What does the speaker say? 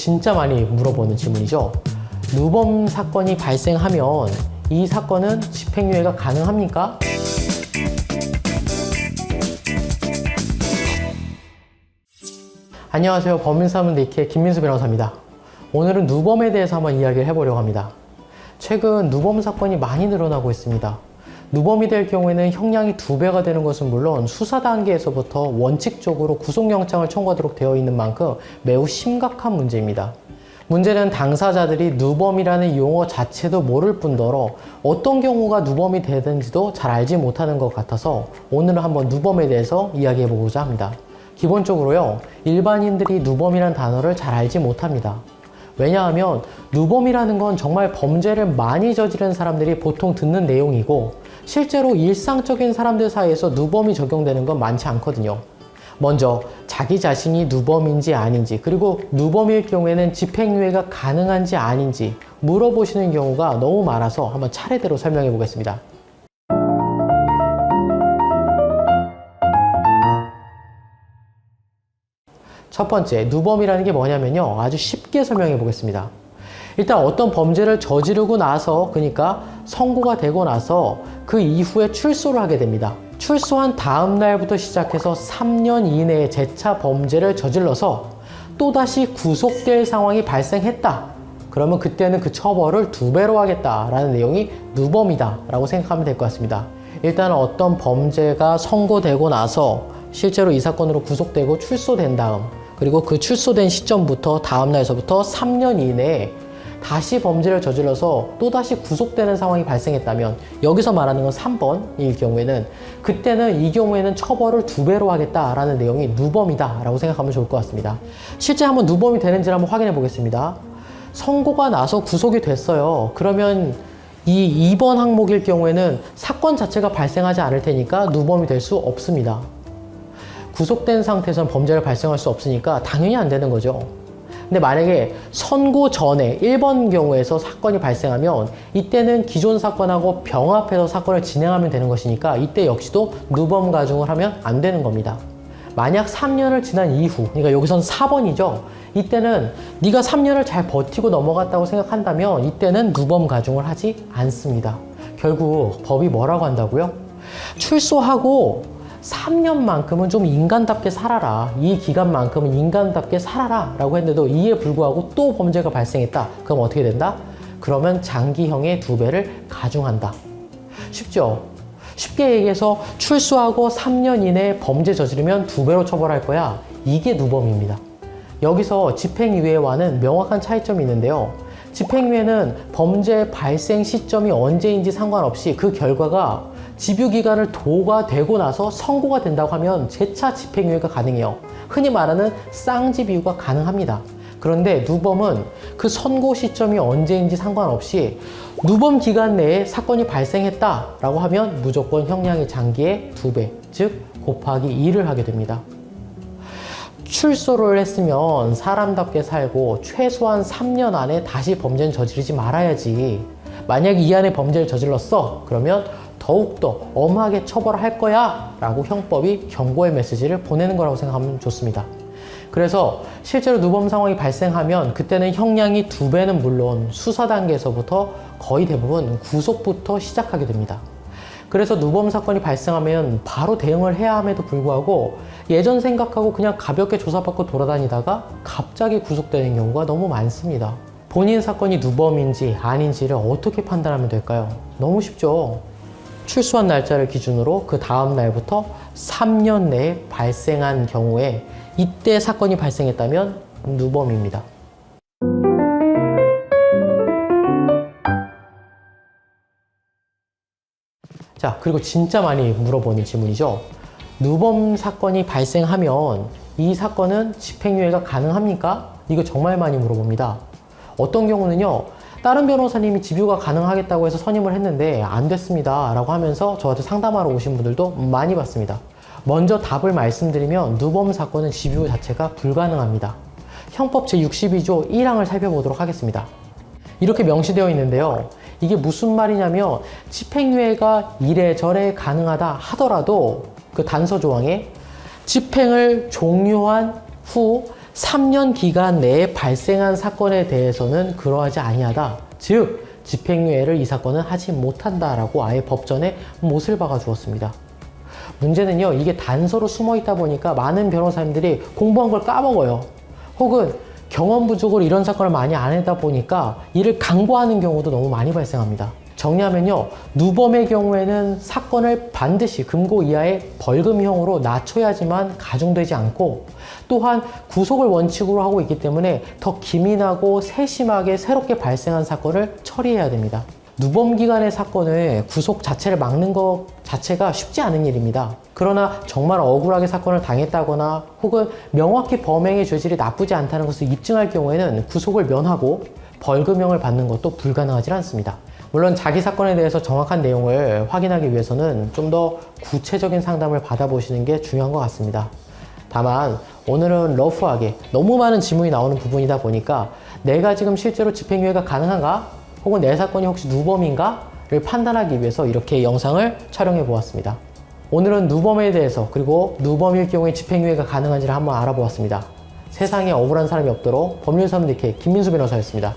진짜 많이 물어보는 질문이죠. 누범 사건이 발생하면 이 사건은 집행유예가 가능합니까? 안녕하세요. 법률사무소 니키의 김민수 변호사입니다. 오늘은 누범에 대해서 한번 이야기를 해보려고 합니다. 최근 누범 사건이 많이 늘어나고 있습니다. 누범이 될 경우에는 형량이 2배가 되는 것은 물론 수사 단계에서부터 원칙적으로 구속영장을 청구하도록 되어 있는 만큼 매우 심각한 문제입니다. 문제는 당사자들이 누범이라는 용어 자체도 모를 뿐더러 어떤 경우가 누범이 되는지도 잘 알지 못하는 것 같아서 오늘은 한번 누범에 대해서 이야기해 보고자 합니다. 기본적으로요, 일반인들이 누범이라는 단어를 잘 알지 못합니다. 왜냐하면 누범이라는 건 정말 범죄를 많이 저지른 사람들이 보통 듣는 내용이고 실제로 일상적인 사람들 사이에서 누범이 적용되는 건 많지 않거든요. 먼저 자기 자신이 누범인지 아닌지, 그리고 누범일 경우에는 집행유예가 가능한지 아닌지 물어보시는 경우가 너무 많아서 한번 차례대로 설명해 보겠습니다. 첫 번째, 누범이라는 게 뭐냐면요, 아주 쉽게 설명해 보겠습니다. 일단 어떤 범죄를 저지르고 나서, 그러니까 선고가 되고 나서 그 이후에 출소를 하게 됩니다. 출소한 다음 날부터 시작해서 3년 이내에 재차 범죄를 저질러서 또다시 구속될 상황이 발생했다. 그러면 그때는 그 처벌을 2배로 하겠다라는 내용이 누범이다 라고 생각하면 될 것 같습니다. 일단 어떤 범죄가 선고되고 나서 실제로 이 사건으로 구속되고 출소된 다음, 그리고 그 출소된 시점부터 다음 날서부터 3년 이내에 다시 범죄를 저질러서 또다시 구속되는 상황이 발생했다면, 여기서 말하는 건 3번일 경우에는 그때는 이 경우에는 처벌을 2배로 하겠다라는 내용이 누범이다 라고 생각하면 좋을 것 같습니다. 실제 한번 누범이 되는지를 한번 확인해 보겠습니다. 선고가 나서 구속이 됐어요. 그러면 이 2번 항목일 경우에는 사건 자체가 발생하지 않을 테니까 누범이 될 수 없습니다. 구속된 상태에서는 범죄를 발생할 수 없으니까 당연히 안 되는 거죠. 근데 만약에 선고 전에 1번 경우에서 사건이 발생하면 이때는 기존 사건하고 병합해서 사건을 진행하면 되는 것이니까 이때 역시도 누범 가중을 하면 안 되는 겁니다. 만약 3년을 지난 이후, 그러니까 여기선 4번이죠. 이때는 네가 3년을 잘 버티고 넘어갔다고 생각한다면 이때는 누범 가중을 하지 않습니다. 결국 법이 뭐라고 한다고요? 출소하고 3년만큼은 좀 인간답게 살아라, 이 기간만큼은 인간답게 살아라 라고 했는데도 이에 불구하고 또 범죄가 발생했다. 그럼 어떻게 된다? 그러면 장기형의 2배를 가중한다. 쉽죠? 쉽게 얘기해서 출소하고 3년 이내에 범죄 저지르면 2배로 처벌할 거야. 이게 누범입니다. 여기서 집행유예와는 명확한 차이점이 있는데요. 집행유예는 범죄 발생 시점이 언제인지 상관없이 그 결과가 집유기간을 도가 되고 나서 선고가 된다고 하면 재차 집행유예가 가능해요. 흔히 말하는 쌍집유가 가능합니다. 그런데 누범은 그 선고 시점이 언제인지 상관없이 누범 기간 내에 사건이 발생했다라고 하면 무조건 형량의 장기의 2배, 즉 곱하기 2를 하게 됩니다. 출소를 했으면 사람답게 살고 최소한 3년 안에 다시 범죄는 저지르지 말아야지. 만약 이 안에 범죄를 저질렀어, 그러면 더욱더 엄하게 처벌할 거야 라고 형법이 경고의 메시지를 보내는 거라고 생각하면 좋습니다. 그래서 실제로 누범 상황이 발생하면 그때는 형량이 2배는 물론 수사 단계에서부터 거의 대부분 구속부터 시작하게 됩니다. 그래서 누범 사건이 발생하면 바로 대응을 해야 함에도 불구하고 예전 생각하고 그냥 가볍게 조사받고 돌아다니다가 갑자기 구속되는 경우가 너무 많습니다. 본인 사건이 누범인지 아닌지를 어떻게 판단하면 될까요? 너무 쉽죠. 출소한 날짜를 기준으로 그 다음 날부터 3년 내에 발생한 경우에 이때 사건이 발생했다면 누범입니다. 자, 그리고 진짜 많이 물어보는 질문이죠. 누범 사건이 발생하면 이 사건은 집행유예가 가능합니까? 이거 정말 많이 물어봅니다. 어떤 경우는요, 다른 변호사님이 집유가 가능하겠다고 해서 선임을 했는데 안 됐습니다 라고 하면서 저한테 상담하러 오신 분들도 많이 봤습니다. 먼저 답을 말씀드리면 누범 사건은 집유 자체가 불가능합니다. 형법 제62조 1항을 살펴보도록 하겠습니다. 이렇게 명시되어 있는데요, 이게 무슨 말이냐면 집행유예가 이래저래 가능하다 하더라도 그 단서 조항에 집행을 종료한 후 3년 기간 내에 발생한 사건에 대해서는 그러하지 아니하다. 즉 집행유예를 이 사건은 하지 못한다라고 아예 법전에 못을 박아 주었습니다. 문제는요, 이게 단서로 숨어 있다 보니까 많은 변호사님들이 공부한 걸 까먹어요. 혹은 경험 부족으로 이런 사건을 많이 안 하다 보니까 이를 강구하는 경우도 너무 많이 발생합니다. 정리하면요, 누범의 경우에는 사건을 반드시 금고 이하의 벌금형으로 낮춰야지만 가중되지 않고, 또한 구속을 원칙으로 하고 있기 때문에 더 기민하고 세심하게 새롭게 발생한 사건을 처리해야 됩니다. 누범 기간의 사건을 구속 자체를 막는 것 자체가 쉽지 않은 일입니다. 그러나 정말 억울하게 사건을 당했다거나 혹은 명확히 범행의 죄질이 나쁘지 않다는 것을 입증할 경우에는 구속을 면하고 벌금형을 받는 것도 불가능하지 않습니다. 물론 자기 사건에 대해서 정확한 내용을 확인하기 위해서는 좀 더 구체적인 상담을 받아보시는 게 중요한 것 같습니다. 다만 오늘은 러프하게 너무 많은 지문이 나오는 부분이다 보니까 내가 지금 실제로 집행유예가 가능한가? 혹은 내 사건이 혹시 누범인가?를 판단하기 위해서 이렇게 영상을 촬영해 보았습니다. 오늘은 누범에 대해서, 그리고 누범일 경우에 집행유예가 가능한지를 한번 알아보았습니다. 세상에 억울한 사람이 없도록 법률 서문디케이 김민수 변호사였습니다.